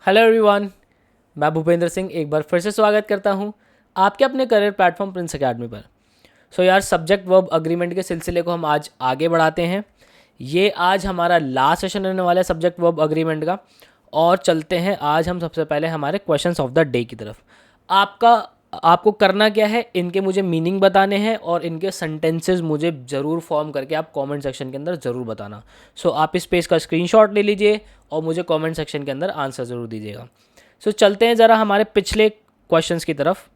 Hello everyone, मैं भूपेंद्र सिंह एक बार फिर से स्वागत करता हूं आपके अपने करियर प्लेटफॉर्म प्रिंस एकेडमी पर। यार, सब्जेक्ट वर्ब अग्रीमेंट के सिलसिले को हम आज आगे बढ़ाते हैं। ये आज हमारा लास्ट सेशन रहने वाला है सब्जेक्ट वर्ब अग्रीमेंट का। और चलते हैं आज हम सबसे पहले हमारे क्वेश्चंस ऑफ द डे की तरफ। आपको करना क्या है, इनके मुझे मीनिंग बताने हैं और इनके सेंटेंसेस मुझे ज़रूर फॉर्म करके आप कमेंट सेक्शन के अंदर ज़रूर बताना। आप इस पेज का स्क्रीनशॉट ले लीजिए और मुझे कमेंट सेक्शन के अंदर आंसर ज़रूर दीजिएगा। चलते हैं ज़रा हमारे पिछले क्वेश्चंस की तरफ,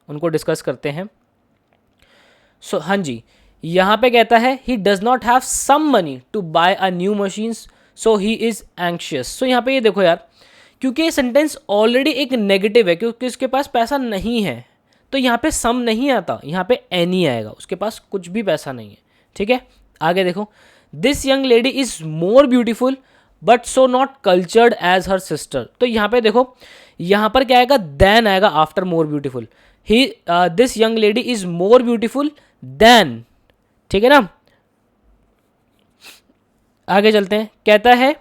उनको डिस्कस करते हैं। हाँ जी, यहाँ पे कहता है he does not have some money to buy a new machines so he is anxious. यहाँ पे ये देखो यार, क्योंकि ये सेंटेंस ऑलरेडी एक नेगेटिव है, क्योंकि उसके पास पैसा नहीं है, तो यहाँ पे सम नहीं आता, यहाँ पे एनी आएगा। उसके पास कुछ भी पैसा नहीं है। ठीक है, आगे देखो। This young lady is more beautiful but so not cultured as her sister. तो यहाँ पे देखो, यहाँ पर क्या आएगा, देन आएगा आफ्टर मोर ब्यूटीफुल। ही this young lady is more beautiful than. ठीक है ना, आगे चलते हैं। कहता है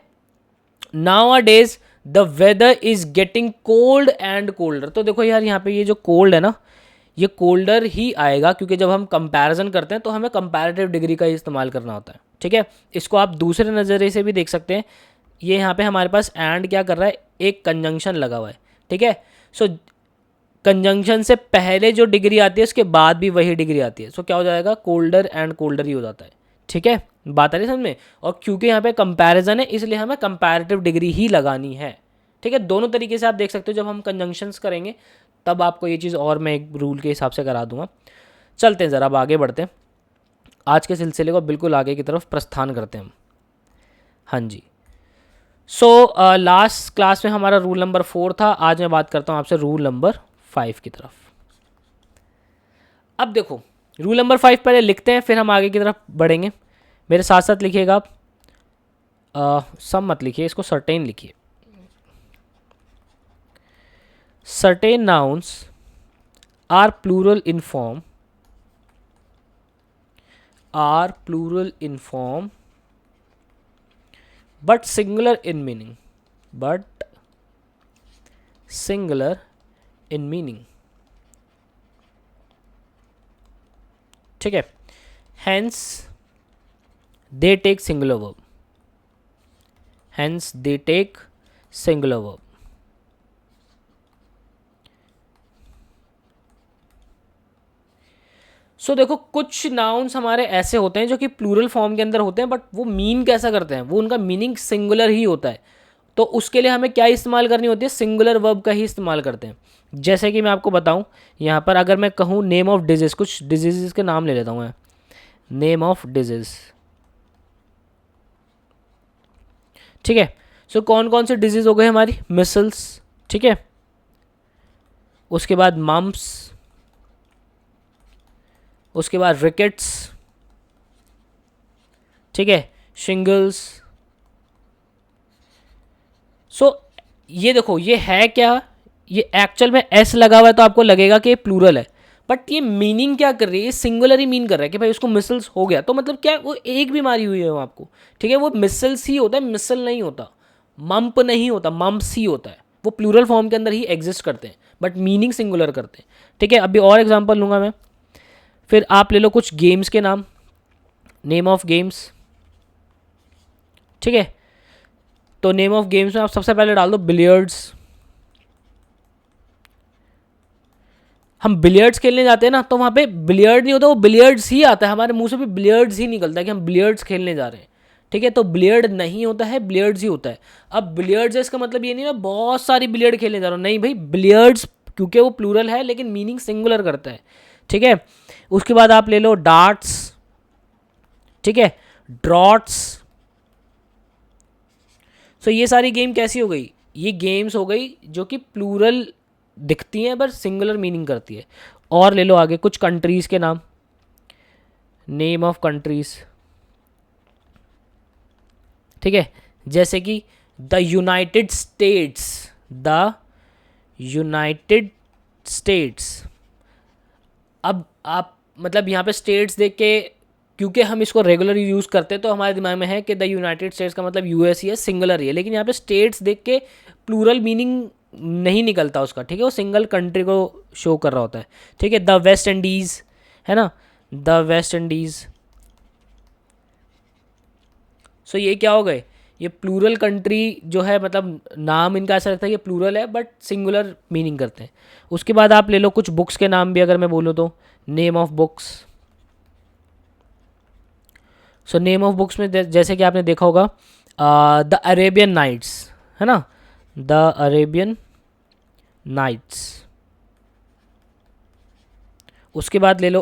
nowadays the weather is getting cold and colder. तो देखो यार, यहाँ पे ये जो कोल्ड है ना, ये कोल्डर ही आएगा, क्योंकि जब हम कंपैरिजन करते हैं तो हमें कंपैरेटिव डिग्री का इस्तेमाल करना होता है। ठीक है, इसको आप दूसरे नज़रिए से भी देख सकते हैं। ये यहाँ पे हमारे पास एंड क्या कर रहा है, एक कंजंक्शन लगा हुआ है। ठीक है, कंजंक्शन से पहले जो डिग्री आती है उसके बाद भी वही डिग्री आती है। क्या हो जाएगा, कोल्डर एंड कोल्डर ही हो जाता है। ठीक है, बात आ रही है समझ में। और क्योंकि यहाँ पे कंपैरिजन है, इसलिए हमें कंपैरेटिव डिग्री ही लगानी है। ठीक है, दोनों तरीके से आप देख सकते हो। जब हम कंजंक्शंस करेंगे तब आपको ये चीज़ और मैं एक रूल के हिसाब से करा दूंगा। चलते हैं ज़रा, अब आगे बढ़ते हैं। आज के सिलसिले को बिल्कुल आगे की तरफ प्रस्थान करते हैं हम। हाँ जी, लास्ट क्लास में हमारा रूल नंबर 4 था। आज मैं बात करता हूँ आपसे रूल नंबर 5 की तरफ। अब देखो, रूल नंबर 5 पहले लिखते हैं, फिर हम आगे की तरफ बढ़ेंगे। मेरे साथ साथ लिखिएगा आप। सब मत लिखिए, इसको सर्टेन लिखिए। Certain nouns are plural in form, but singular in meaning, ठीक है। hence they take singular verb, देखो, कुछ नाउन्स हमारे ऐसे होते हैं जो कि प्लूरल फॉर्म के अंदर होते हैं, बट वो मीन कैसा करते हैं, वो उनका मीनिंग सिंगुलर ही होता है। तो उसके लिए हमें क्या इस्तेमाल करनी होती है, सिंगुलर वर्ब का ही इस्तेमाल करते हैं। जैसे कि मैं आपको बताऊं, यहाँ पर अगर मैं कहूँ नेम ऑफ डिजीज, कुछ डिजीज़ के नाम ले लेता हूँ मैं। नेम ऑफ डिजीज, ठीक है। कौन कौन से डिजीज़ हो गए हमारी, मिसल्स, ठीक है। उसके बाद मम्प्स, उसके बाद रिकेट्स, ठीक है, शिंगल्स। ये देखो, ये है क्या, ये एक्चुअल में एस लगा हुआ है तो आपको लगेगा कि ये प्लूरल है, बट ये मीनिंग क्या कर रही है, ये सिंगुलर ही मीन कर रहा है कि भाई उसको मिसल्स हो गया। तो मतलब क्या, वो एक बीमारी हुई है वो आपको। ठीक है, वो मिसल्स ही होता है, मिसल नहीं होता, मम्प नहीं होता, मम्प्स ही होता है। वो प्लूरल फॉर्म के अंदर ही एग्जिस्ट करते हैं, बट मीनिंग सिंगुलर करते हैं। ठीक है, अभी और एग्जाम्पल लूँगा मैं। फिर आप ले लो कुछ गेम्स के नाम, नेम ऑफ गेम्स, ठीक है। तो नेम ऑफ गेम्स में आप सबसे पहले डाल दो बिलियर्ड्स। हम बिलियर्ड्स खेलने जाते हैं ना, तो वहाँ पे बिलियर्ड नहीं होता, वो बिलियर्ड्स ही आता है, हमारे मुंह से भी बिलियर्ड्स ही निकलता है कि हम बिलियर्ड्स खेलने जा रहे हैं। ठीक है, तो बिलियर्ड नहीं होता है, बिलियर्ड्स ही होता है। अब बिलियर्ड्स, इसका मतलब ये नहीं मैं बहुत सारी बिलियर्ड खेलने जा रहा हूँ, नहीं भाई, बिलियर्ड्स क्योंकि वो प्लूरल है लेकिन मीनिंग सिंगुलर करता है। ठीक है, उसके बाद आप ले लो डार्ट्स, ठीक है, ड्रॉट्स। ये सारी गेम कैसी हो गई, ये गेम्स हो गई जो कि प्लूरल दिखती हैं पर सिंगुलर मीनिंग करती है। और ले लो आगे कुछ कंट्रीज़ के नाम, नेम ऑफ कंट्रीज़, ठीक है। जैसे कि द यूनाइटेड स्टेट्स। अब आप मतलब यहाँ पे स्टेट्स देख के क्योंकि हम इसको रेगुलर यूज़ करते हैं तो हमारे दिमाग में है कि द यूनाइटेड स्टेट्स का मतलब यूएस ही है, सिंगुलर ही है, लेकिन यहाँ पे स्टेट्स देख के प्लूरल मीनिंग नहीं निकलता उसका, ठीक है, वो सिंगल कंट्री को शो कर रहा होता है, ठीक है। द वेस्ट इंडीज़ है ना, द वेस्ट इंडीज़। सो ये क्या हो गए, ये प्लूरल कंट्री जो है, मतलब नाम इनका ऐसा लगता है कि प्लूरल है बट सिंगुलर मीनिंग करते हैं। उसके बाद आप ले लो कुछ बुक्स के नाम भी, अगर मैं बोलूँ तो name of books. So name of books में जैसे कि आपने देखा होगा द अरेबियन नाइट्स, है ना, द अरेबियन नाइट्स। उसके बाद ले लो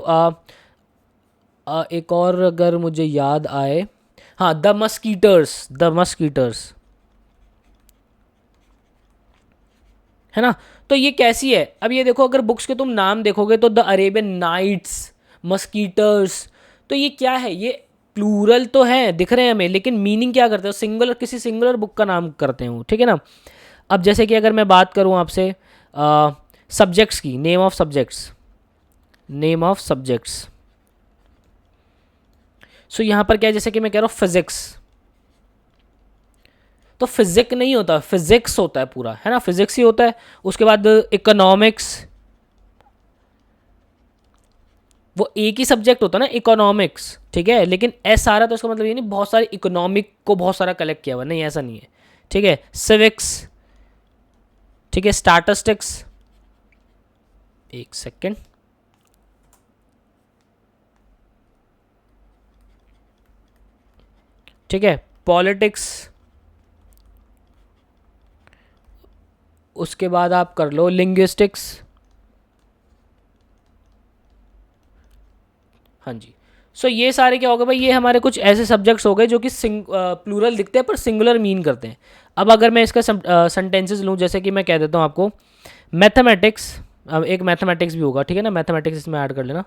एक और अगर मुझे याद आए, हाँ, द मस्कीटर्स, द मस्कीटर्स, है ना। तो ये कैसी है, अब ये देखो, अगर बुक्स के तुम नाम देखोगे तो द अरेबियन नाइट्स, मस्कीटर्स, तो ये क्या है, ये प्लूरल तो है दिख रहे हैं हमें, लेकिन मीनिंग क्या करते हो, सिंगुलर, किसी सिंगुलर बुक का नाम करते हो, ठीक है ना। अब जैसे कि अगर मैं बात करूँ आपसे सब्जेक्ट्स की, name of subjects, name of subjects. So यहाँ पर क्या है, जैसे कि मैं कह रहा हूँ फिजिक्स, तो फिजिक नहीं होता, फिजिक्स होता है पूरा, है ना, फिजिक्स ही होता है। उसके बाद इकोनॉमिक्स, वो एक ही सब्जेक्ट होता है ना, इकोनॉमिक्स, ठीक है, लेकिन एस आ रहा तो उसका मतलब ये नहीं बहुत सारे इकोनॉमिक को बहुत सारा कलेक्ट किया हुआ, नहीं, ऐसा नहीं है, ठीक है। सिविक्स, ठीक है, स्टैटिस्टिक्स, एक सेकेंड, ठीक है, पॉलिटिक्स। उसके बाद आप कर लो लिंग्विस्टिक्स, हाँ जी। सो ये सारे क्या हो गए भाई, ये हमारे कुछ ऐसे सब्जेक्ट्स हो गए जो कि प्लूरल दिखते हैं पर सिंगुलर मीन करते हैं। अब अगर मैं इसका सेंटेंसेस लूँ, जैसे कि मैं कह देता हूँ आपको मैथमेटिक्स, अब एक मैथमेटिक्स भी होगा, ठीक है ना, मैथमेटिक्स इसमें ऐड कर लेना।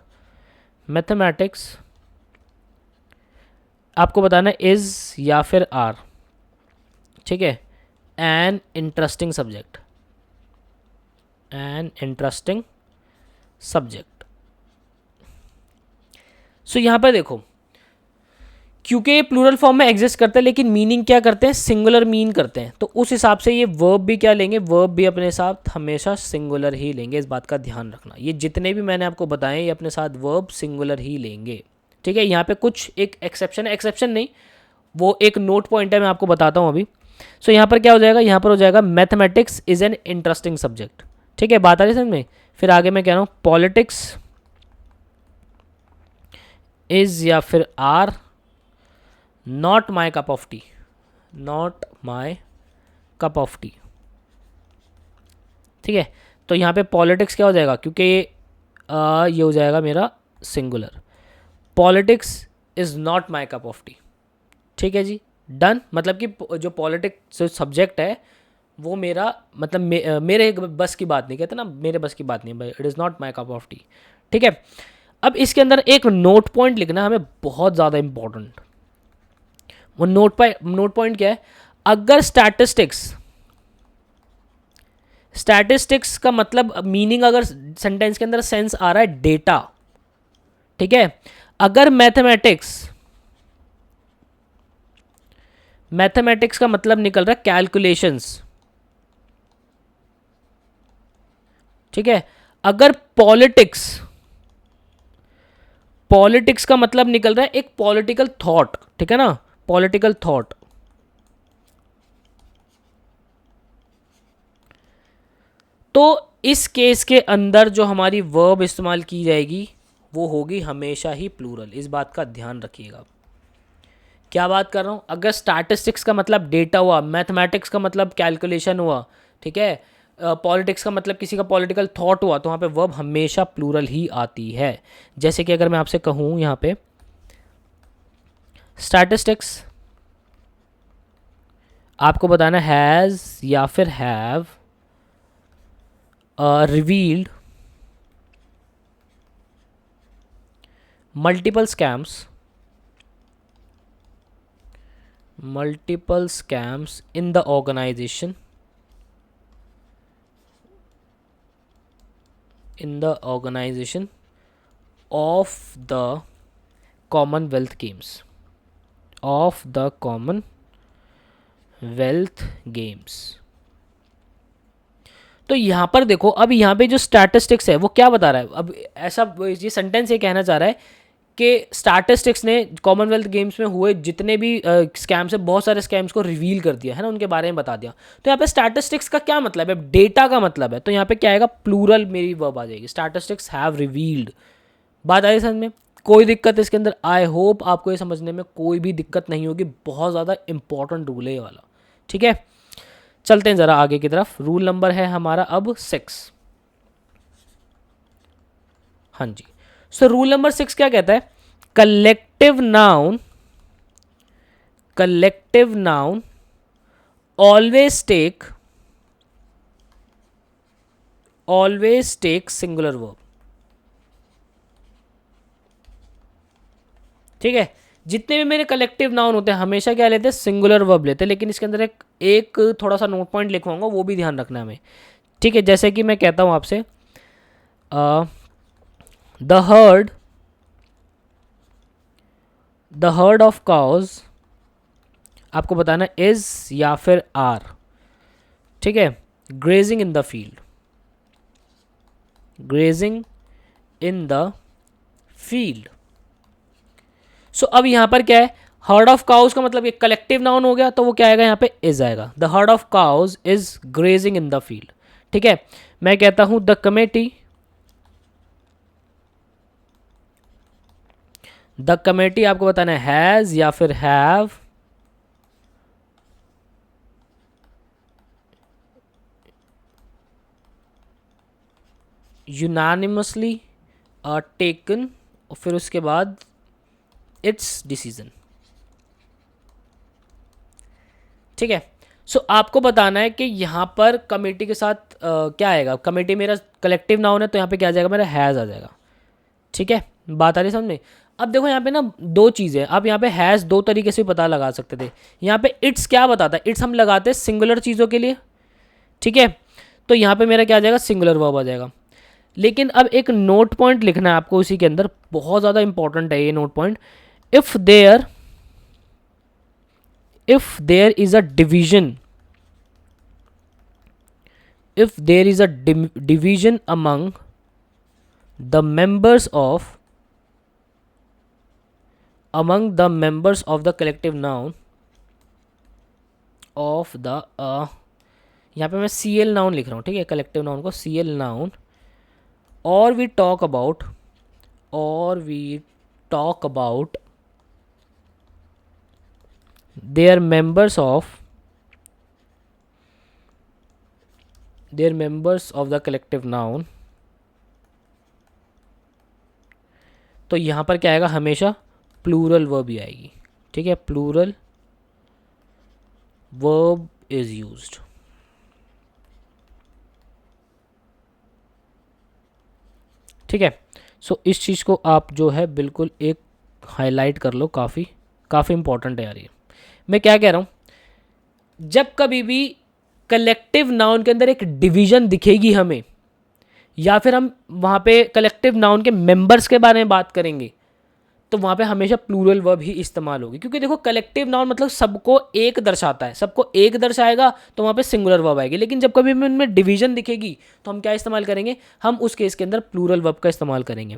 मैथमेटिक्स आपको बताना इज़ या फिर आर, ठीक है, an interesting subject, an interesting subject. So यहाँ पर देखो, क्योंकि ये प्लूरल फॉर्म में एग्जिस्ट करते हैं लेकिन मीनिंग क्या करते हैं, सिंगुलर मीन करते हैं, तो उस हिसाब से ये वर्ब भी क्या लेंगे, वर्ब भी अपने साथ हमेशा सिंगुलर ही लेंगे, इस बात का ध्यान रखना। ये जितने भी मैंने आपको बताए ये अपने साथ वर्ब सिंगुलर ही लेंगे, ठीक है। यहाँ पे कुछ एक एक्सेप्शन है, एक्सेप्शन नहीं, वो एक नोट पॉइंट है, मैं आपको बताता हूँ अभी। सो यहाँ पर क्या हो जाएगा, यहाँ पर हो जाएगा mathematics is an interesting subject, ठीक है, बात आ रही समझ में। फिर आगे मैं कह रहा हूँ पॉलिटिक्स इज़ या फिर are not my cup of tea, not my cup of tea, ठीक है। तो यहाँ पे पॉलिटिक्स क्या हो जाएगा, क्योंकि ये हो जाएगा मेरा singular, politics is not my cup of tea, ठीक है जी, डन। मतलब कि जो पॉलिटिक्स जो सब्जेक्ट है वो मेरा मतलब मेरे बस की बात नहीं, कहते ना मेरे बस की बात नहीं, it is not my cup of tea, ठीक है। अब इसके अंदर एक नोट पॉइंट लिखना हमें बहुत ज़्यादा इंपॉर्टेंट। वो नोट पॉइंट क्या है, अगर स्टैटिस्टिक्स, स्टैटिस्टिक्स का मतलब मीनिंग अगर सेंटेंस के अंदर सेंस आ रहा है डेटा, ठीक है। अगर मैथमेटिक्स, मैथमेटिक्स का मतलब निकल रहा है कैलकुलेशंस, ठीक है। अगर पॉलिटिक्स, पॉलिटिक्स का मतलब निकल रहा है एक पॉलिटिकल थॉट, ठीक है ना, पॉलिटिकल थॉट, तो इस केस के अंदर जो हमारी वर्ब इस्तेमाल की जाएगी वो होगी हमेशा ही प्लूरल, इस बात का ध्यान रखिएगा। क्या बात कर रहा हूँ, अगर स्टैटिस्टिक्स का मतलब डेटा हुआ, मैथमेटिक्स का मतलब कैलकुलेशन हुआ, ठीक है, पॉलिटिक्स का मतलब किसी का पॉलिटिकल थॉट हुआ, तो वहाँ पे वर्ब हमेशा प्लूरल ही आती है। जैसे कि अगर मैं आपसे कहूँ यहाँ पे स्टैटिस्टिक्स, आपको बताना हैज़ या फिर have revealed multiple scams in the organisation, in the organization of the Commonwealth Games, of the Commonwealth Games. तो यहाँ पर देखो, अब यहाँ पे जो स्टैटिस्टिक्स है वो क्या बता रहा है, अब ऐसा ये सेंटेंस ये कहना चाह रहा है कि स्टैटिस्टिक्स ने कॉमनवेल्थ गेम्स में हुए जितने भी स्कैम्स है, बहुत सारे स्कैम्स को रिवील कर दिया है ना, उनके बारे में बता दिया। तो यहाँ पे स्टैटिस्टिक्स का क्या मतलब है, डेटा का मतलब है। तो यहाँ पे क्या आएगा, प्लूरल मेरी वर्ब आ जाएगी, स्टैटिस्टिक्स हैव रिवील्ड। बात आई समझ में, कोई दिक्कत इसके अंदर? आई होप आपको ये समझने में कोई भी दिक्कत नहीं होगी, बहुत ज़्यादा इंपॉर्टेंट रूल है ये वाला। ठीक है, चलते हैं ज़रा आगे की तरफ। रूल नंबर है हमारा अब 6। हाँ जी, सो रूल नंबर 6 क्या कहता है, collective noun always take singular verb. ठीक है, जितने भी मेरे कलेक्टिव नाउन होते हैं हमेशा क्या लेते हैं, सिंगुलर वर्ब लेते हैं। लेकिन इसके अंदर एक थोड़ा सा नोट पॉइंट लिखवाऊंगा, वो भी ध्यान रखना हमें। ठीक है, जैसे कि मैं कहता हूं आपसे, द हर्ड ऑफ काउज, आपको बताना इज या फिर आर। ठीक है, ग्रेजिंग इन द फील्ड, सो अब यहां पर क्या है, हर्ड ऑफ काउज का मतलब ये कलेक्टिव नाउन हो गया, तो वो क्या आएगा यहाँ पे, इज आएगा। The heard of cows is grazing in the field. ठीक है, मैं कहता हूं द कमेटी, आपको बताना है हैज या फिर हैव यूनानिमसली टेकन, और फिर उसके बाद इट्स डिसीजन। ठीक है, सो आपको बताना है कि यहाँ पर कमेटी के साथ क्या आएगा, कमेटी मेरा कलेक्टिव नाउन है, तो यहाँ पे क्या आ जाएगा, मेरा हैज़ आ जाएगा। ठीक है, बात आ रही समझ में। अब देखो यहाँ पे ना दो चीज़ें, आप यहाँ पे हैज़ दो तरीके से पता लगा सकते थे। यहाँ पे इट्स क्या बताता है, इट्स हम लगाते हैं सिंगुलर चीज़ों के लिए। ठीक है, तो यहाँ पे मेरा क्या आ जाएगा, सिंगुलर वर्ब आ जाएगा। लेकिन अब एक नोट पॉइंट लिखना है आपको उसी के अंदर, बहुत ज़्यादा इंपॉर्टेंट है ये note point. If there is a division, among the members of the collective noun of the यहाँ पे मैं CL नाउन लिख रहा हूँ। ठीक है, कलेक्टिव नाउन को CL नाउन, और we talk about their members of the collective noun, तो यहाँ पर क्या आएगा, हमेशा प्लूरल वर्ब ही आएगी। ठीक है, प्लूरल वर्ब इज यूज्ड। ठीक है, सो इस चीज़ को आप जो है बिल्कुल एक हाईलाइट कर लो, काफ़ी इंपॉर्टेंट है यार ये। मैं क्या कह रहा हूँ, जब कभी भी कलेक्टिव नाउन के अंदर एक डिवीजन दिखेगी हमें, या फिर हम वहाँ पे कलेक्टिव नाउन के मेंबर्स के बारे में बात करेंगे, तो वहाँ पे हमेशा प्लूरल वर्ब ही इस्तेमाल होगी। क्योंकि देखो कलेक्टिव नाउन मतलब सबको एक दर्शाता है, सबको एक दर्शाएगा, तो वहाँ पे सिंगुलर वर्ब आएगी। लेकिन जब कभी हमें उनमें डिवीजन दिखेगी तो हम क्या इस्तेमाल करेंगे, हम उस केस के अंदर प्लूरल वर्ब का इस्तेमाल करेंगे।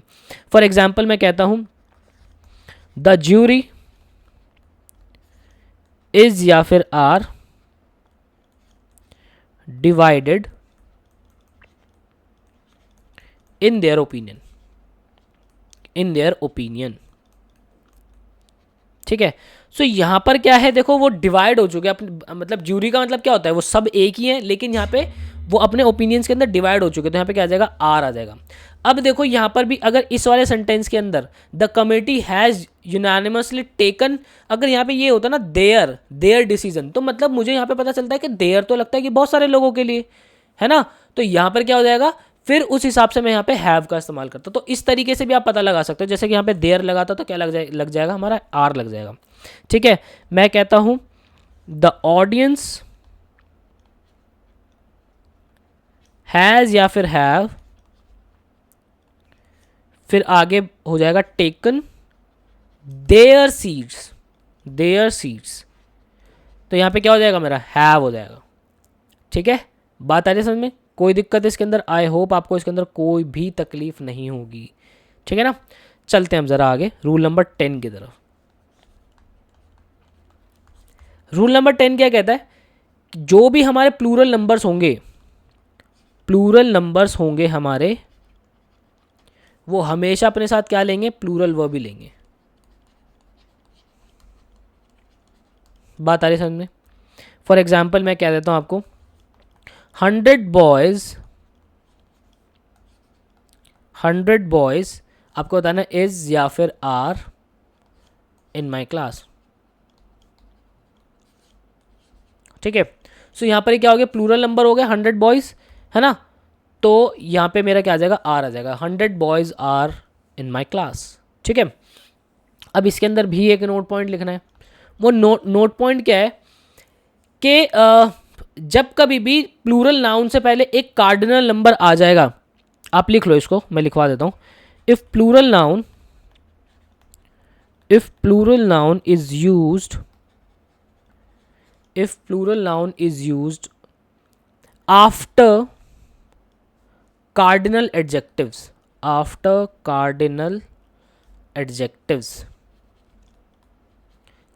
फॉर एग्जाम्पल मैं कहता हूँ द ज्यूरी इज या फिर are divided in their opinion. ठीक है, सो यहाँ पर क्या है, देखो वो डिवाइड हो चुके हैं अपने, मतलब ज्यूरी का मतलब क्या होता है, वो सब एक ही है, लेकिन यहाँ पे वो अपने ओपिनियंस के अंदर डिवाइड हो चुके हैं, तो यहाँ पे क्या आ जाएगा, आर आ जाएगा। अब देखो यहाँ पर भी अगर इस वाले सेंटेंस के अंदर the committee has unanimously taken, अगर यहाँ पे ये होता ना देयर डिसीजन, तो मतलब मुझे यहाँ पे पता चलता है कि देयर तो लगता है कि बहुत सारे लोगों के लिए है ना, तो यहाँ पर क्या हो जाएगा, फिर उस हिसाब से मैं यहाँ पे हैव का इस्तेमाल करता हूँ। तो इस तरीके से भी आप पता लगा सकते हो, जैसे कि यहाँ पे देयर लगाता तो क्या लग जाएगा हमारा, आर लग जाएगा। ठीक है, मैं कहता हूं द ऑडियंस हैज या फिर हैव, फिर आगे हो जाएगा taken their seats, their seats, तो यहाँ पे क्या हो जाएगा मेरा, हैव हो जाएगा। ठीक है, बात आ रही है समझ में, कोई दिक्कत इसके अंदर, आई होप आपको इसके अंदर कोई भी तकलीफ नहीं होगी। ठीक है ना, चलते हैं हम ज़रा आगे रूल नंबर 10 की तरफ। रूल नंबर 10 क्या कहता है, जो भी हमारे प्लूरल नंबर्स होंगे, प्लूरल नंबर्स होंगे हमारे, वो हमेशा अपने साथ क्या लेंगे, प्लूरल वर्ब ही लेंगे। बात आ रही है समझ में। फॉर एग्जाम्पल मैं कह देता हूं आपको, 100 बॉयज आपको बताना इज या फिर आर इन माई क्लास। ठीक है, सो यहाँ पर क्या हो गया, प्लूरल नंबर हो गया 100 बॉयज, है ना, तो यहाँ पे मेरा क्या आ जाएगा, आर आ जाएगा, 100 boys are in my class. ठीक है, अब इसके अंदर भी एक नोट पॉइंट लिखना है। वो नोट पॉइंट क्या है कि जब कभी भी प्लूरल नाउन से पहले एक कार्डिनल नंबर आ जाएगा, आप लिख लो इसको, मैं लिखवा देता हूँ। If plural noun is used, if plural noun is used after cardinal adjectives, after cardinal adjectives,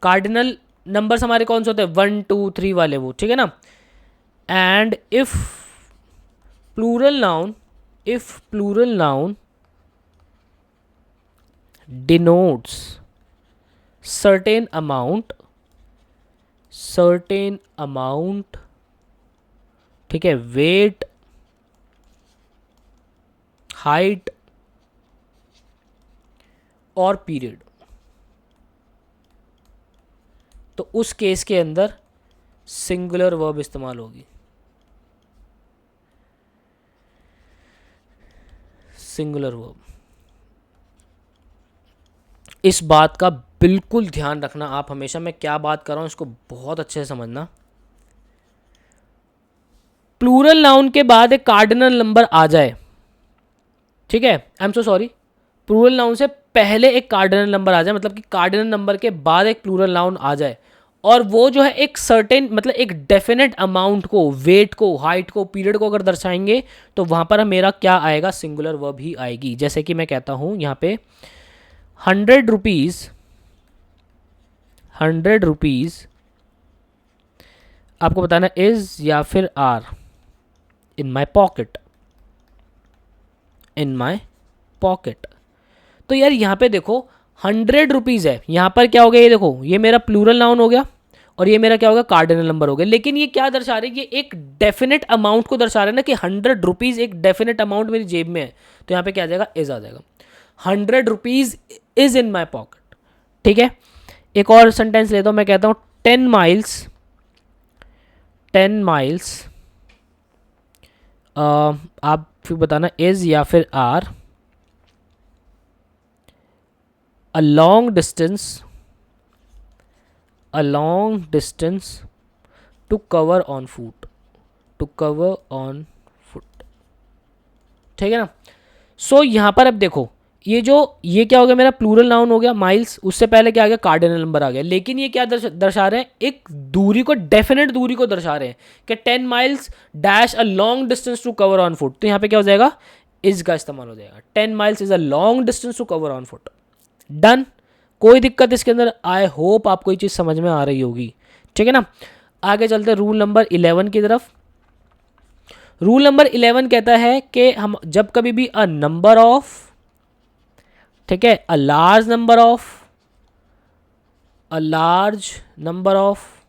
cardinal numbers हमारे कौन से होते हैं, 1 2 3 वाले वो, ठीक है ना। And if plural noun denotes certain amount, ठीक है, वेट, हाइट और पीरियड, तो उस केस के अंदर सिंगुलर वर्ब इस्तेमाल होगी, सिंगुलर वर्ब। इस बात का बिल्कुल ध्यान रखना आप हमेशा, मैं क्या बात कर रहा हूं इसको बहुत अच्छे से समझना। प्लूरल नाउन के बाद एक कार्डिनल नंबर आ जाए, ठीक है, I am so sorry, plural noun से पहले एक कार्डिनल नंबर आ जाए, मतलब कि कार्डिनल नंबर के बाद एक प्लूरल नाउन आ जाए, और वो जो है एक सर्टेन, मतलब एक डेफिनेट अमाउंट को, वेट को, हाइट को, पीरियड को अगर दर्शाएंगे, तो वहां पर मेरा क्या आएगा, सिंगुलर वर्ब ही आएगी। जैसे कि मैं कहता हूं यहाँ पे 100 रुपीज आपको बताना इज या फिर आर इन माई पॉकेट। तो यार यहाँ पे देखो 100 रुपीज़ है, यहाँ पर क्या हो गया, ये देखो, ये मेरा प्लूरल नाउन हो गया और ये मेरा क्या होगा, कार्डिनल नंबर हो गया। लेकिन ये क्या दर्शा रहे हैं, ये एक डेफिनेट अमाउंट को दर्शा रहे हैं ना, कि 100 रुपीज़ एक डेफिनेट अमाउंट मेरी जेब में है, तो यहाँ पे क्या आ जाएगा, इज आ जाएगा, 100 rupees is in my pocket. ठीक है, एक और सेंटेंस लेता हूँ, मैं कहता हूँ 10 माइल्स आप फिर बताना इज या फिर are a long distance to cover on foot, ठीक है ना। सो यहाँ पर अब देखो, ये क्या हो गया, मेरा प्लूरल नाउन हो गया माइल्स, उससे पहले क्या आ गया, कार्डिनल नंबर आ गया। लेकिन ये क्या दर्शा रहे हैं, एक दूरी को, डेफिनेट दूरी को दर्शा रहे हैं कि 10 miles dash a long distance to cover on foot, तो यहाँ पे क्या हो जाएगा, इज का इस्तेमाल हो जाएगा, 10 miles is a long distance to cover on foot. Done, कोई दिक्कत इसके अंदर, आई होप आपको ये चीज़ समझ में आ रही होगी। ठीक है ना, आगे चलते रूल नंबर 11 की तरफ। रूल नंबर 11 कहता है कि हम जब कभी भी अ नंबर ऑफ, ठीक है, अ लार्ज नंबर ऑफ,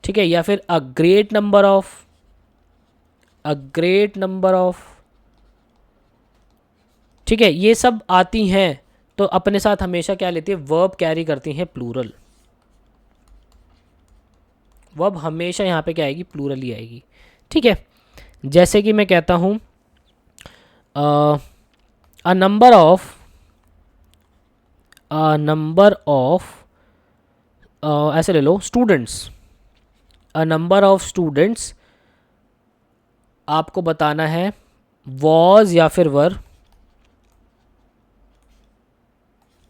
ठीक है, या फिर अ ग्रेट नंबर ऑफ, ठीक है, ये सब आती हैं, तो अपने साथ हमेशा क्या लेती है, वर्ब कैरी करती हैं प्लूरल। वर्ब हमेशा यहाँ पे क्या आएगी, प्लूरल ही आएगी। ठीक है, जैसे कि मैं कहता हूँ अ नंबर ऑफ ऐसे ले लो, students, a number of students आपको बताना है वॉज या फिर वर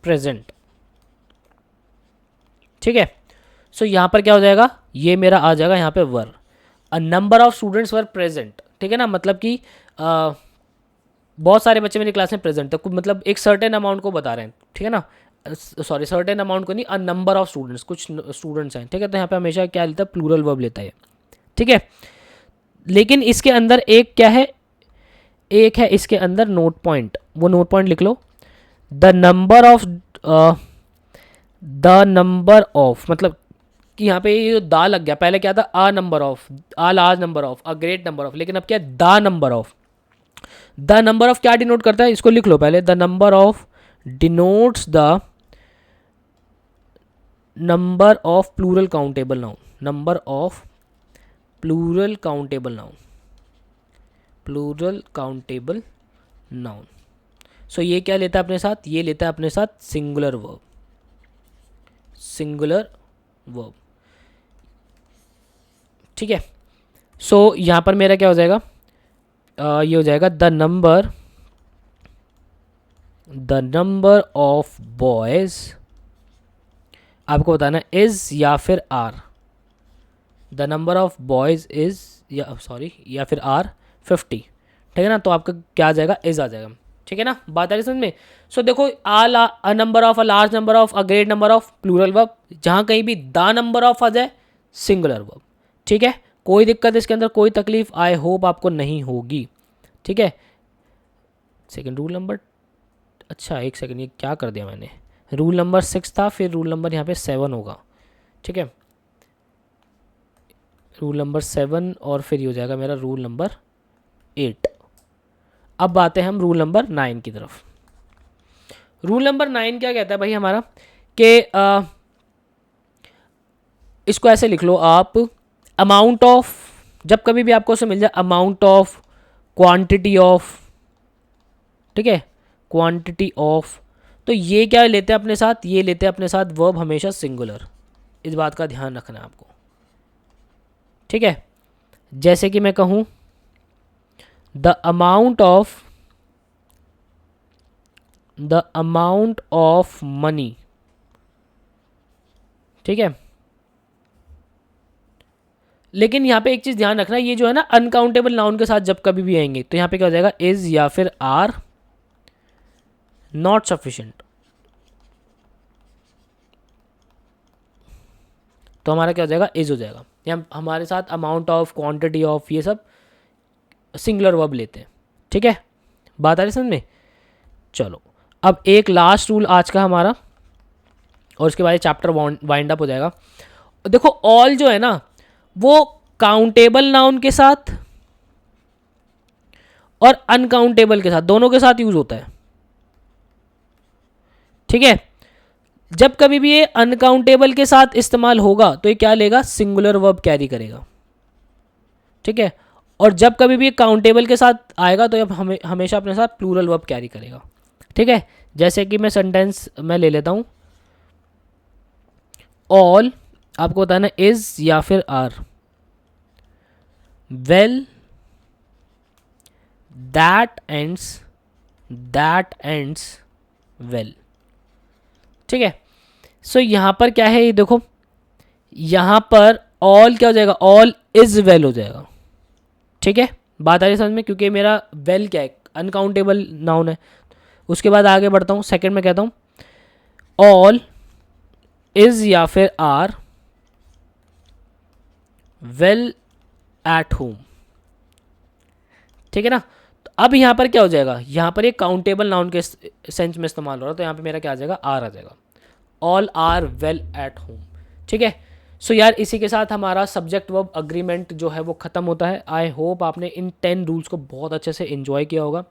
प्रेजेंट। ठीक है, सो यहाँ पर क्या हो जाएगा, ये मेरा आ जाएगा यहाँ पे were, a number of students were present. ठीक है ना, मतलब कि बहुत सारे बच्चे मेरी क्लास में प्रेजेंट थे, मतलब एक सर्टेन अमाउंट को बता रहे हैं। ठीक है ना, सॉरी सर्टेन अमाउंट को नहीं, अ नंबर ऑफ स्टूडेंट्स, कुछ स्टूडेंट्स हैं। ठीक है, तो यहाँ पे हमेशा क्या लेता है, प्लूरल वर्ब लेता है। ठीक है, लेकिन इसके अंदर एक क्या है, एक है इसके अंदर नोट पॉइंट, वो नोट पॉइंट लिख लो। द नंबर ऑफ मतलब कि यहाँ पे ये जो दा लग गया, पहले क्या था, a number of, a large number of, a great number of, लेकिन अब क्या है, the number of. The number of क्या डिनोट करता है, इसको लिख लो पहले, the number of denotes the number of plural countable noun, number of plural countable noun, plural countable noun. So ये क्या लेता है अपने साथ, ये लेता है अपने साथ सिंगुलर वर्ब, सिंगुलर वर्ब। ठीक है, सो यहाँ पर मेरा क्या हो जाएगा, ये हो जाएगा द नंबर ऑफ बॉयज, आपको बताना इज या फिर are, the number of boys is या सॉरी या फिर आर 50। ठीक है ना, तो आपका क्या आ जाएगा, इज आ जाएगा। ठीक है ना, बात आ रही समझ में। सो देखो, a number of, a large number of, a great number of, plural verb, जहाँ कहीं भी द नंबर ऑफ आ जाए, सिंगुलर वर्ब। ठीक है, कोई दिक्कत इसके अंदर, कोई तकलीफ आई होप आपको नहीं होगी। ठीक है, सेकंड रूल नंबर, अच्छा एक सेकंड, ये क्या कर दिया मैंने, रूल नंबर 6 था, फिर रूल नंबर यहाँ पे 7 होगा। ठीक है, रूल नंबर 7 और फिर ये हो जाएगा मेरा रूल नंबर 8। अब आते हैं हम रूल नंबर 9 की तरफ। रूल नंबर 9 क्या कहता है भाई हमारा, कि इसको ऐसे लिख लो आप, अमाउंट ऑफ, जब कभी भी आपको उसे मिल जाए, अमाउंट ऑफ, क्वांटिटी ऑफ, ठीक है, क्वांटिटी ऑफ, तो ये क्या लेते हैं अपने साथ, ये लेते हैं अपने साथ वर्ब हमेशा सिंगुलर। इस बात का ध्यान रखना है आपको। ठीक है, जैसे कि मैं कहूँ द अमाउंट ऑफ मनी। ठीक है, लेकिन यहाँ पे एक चीज़ ध्यान रखना, ये जो है ना अनकाउंटेबल नाउन के साथ जब कभी भी आएंगे, तो यहाँ पे क्या हो जाएगा, इज या फिर आर नॉट सफिशिएंट। तो हमारा क्या हो जाएगा, इज हो जाएगा। यहाँ हमारे साथ अमाउंट ऑफ, क्वांटिटी ऑफ, ये सब सिंगुलर वर्ब लेते हैं। ठीक है, बात आ रही समझ में। चलो, अब एक लास्ट रूल आज का हमारा, और उसके बाद चैप्टर वाइंड अप हो जाएगा। देखो, ऑल जो है ना, वो काउंटेबल नाउन के साथ और अनकाउंटेबल के साथ, दोनों के साथ यूज होता है। ठीक है, जब कभी भी ये अनकाउंटेबल के साथ इस्तेमाल होगा तो ये क्या लेगा, सिंगुलर वर्ब कैरी करेगा। ठीक है, और जब कभी भी ये काउंटेबल के साथ आएगा तो ये हमेशा अपने साथ प्लूरल वर्ब कैरी करेगा। ठीक है, जैसे कि मैं सेंटेंस मैं ले लेता हूं, ऑल, आपको बताना इज या फिर are, well, that ends well. ठीक है, सो यहां पर क्या है, ये देखो, यहां पर ऑल क्या हो जाएगा, ऑल इज वेल हो जाएगा। ठीक है, बात आ रही समझ में, क्योंकि मेरा वेल क्या है, अनकाउंटेबल नाउन है। उसके बाद आगे बढ़ता हूं, सेकंड में कहता हूं ऑल इज या फिर आर वेल एट होम। ठीक है ना, तो अब यहां पर क्या हो जाएगा, यहां पर एक काउंटेबल नाउन के सेंस में इस्तेमाल हो रहा है, तो यहां पे मेरा क्या आ जाएगा, आर आ जाएगा, all are well at home. ठीक है, सो यार इसी के साथ हमारा सब्जेक्ट वर्ब अग्रीमेंट जो है वो ख़त्म होता है। आई होप आपने इन 10 रूल्स को बहुत अच्छे से एंजॉय किया होगा।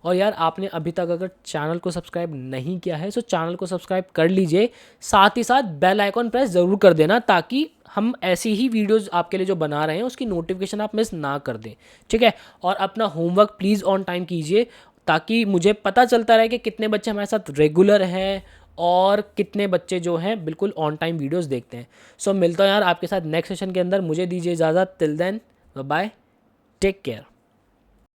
और यार आपने अभी तक अगर चैनल को सब्सक्राइब नहीं किया है तो चैनल को सब्सक्राइब कर लीजिए, साथ ही साथ बेल आइकॉन प्रेस ज़रूर कर देना, ताकि हम ऐसी ही वीडियोज़ आपके लिए जो बना रहे हैं उसकी नोटिफिकेशन आप मिस ना कर दें। ठीक है, और अपना होमवर्क प्लीज़ ऑन टाइम कीजिए, ताकि मुझे पता चलता रहे कि कितने बच्चे हमारे साथ रेगुलर हैं और कितने बच्चे जो हैं बिल्कुल ऑन टाइम वीडियोस देखते हैं। सो मिलता हूँ यार आपके साथ नेक्स्ट सेशन के अंदर। मुझे दीजिए इजाज़त, till then bye, take care.